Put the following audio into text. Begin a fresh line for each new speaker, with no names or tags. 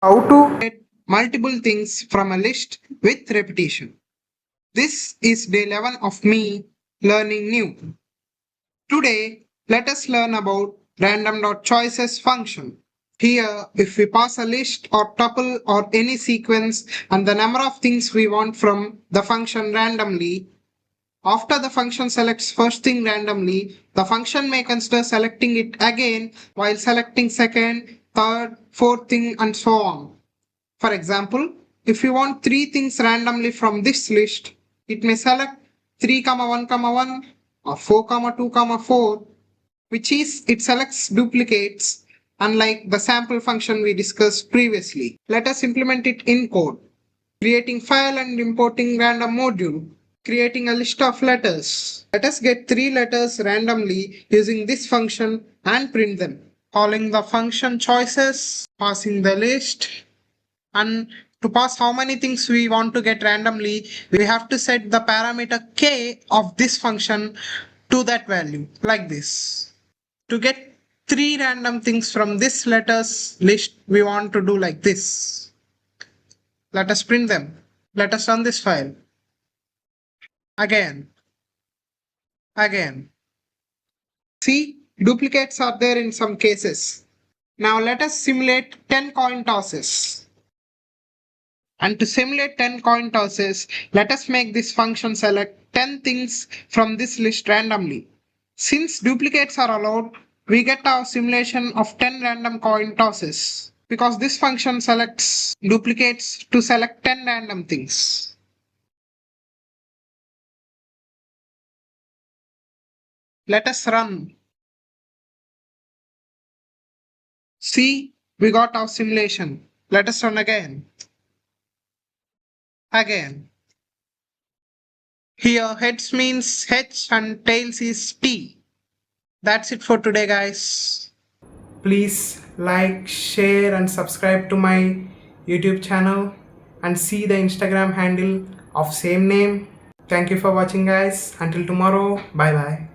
How to get multiple things from a list with repetition. This is day 11 of me learning new. Today, let us learn about random.choices function. Here, if we pass a list or tuple or any sequence and the number of things we want from the function randomly, after the function selects first thing randomly, the function may consider selecting it again while selecting second, third, fourth thing and so on. For example, if you want three things randomly from this list, it may select 3, 1, 1 or 4, 2, 4, which is it selects duplicates unlike the sample function we discussed previously. Let us implement it in code. Creating file and importing random module. Creating a list of letters. Let us get 3 letters randomly using this function and print them. Calling the function choices, passing the list, and to pass how many things we want to get randomly, we have to set the parameter k of this function to that value, like this. To get 3 random things from this letters list, we want to do like this. Let us print them. Let us run this file. Again. See, duplicates are there in some cases. Now let us simulate 10 coin tosses. And to simulate 10 coin tosses, let us make this function select 10 things from this list randomly. Since duplicates are allowed, we get our simulation of 10 random coin tosses because this function selects duplicates to select 10 random things. Let us run. See, we got our simulation. Let us run again. Here heads means H and tails is T. That's it for today, guys.
Please like, share and subscribe to my YouTube channel and see the Instagram handle of same name. Thank you for watching, guys. Until tomorrow, bye bye.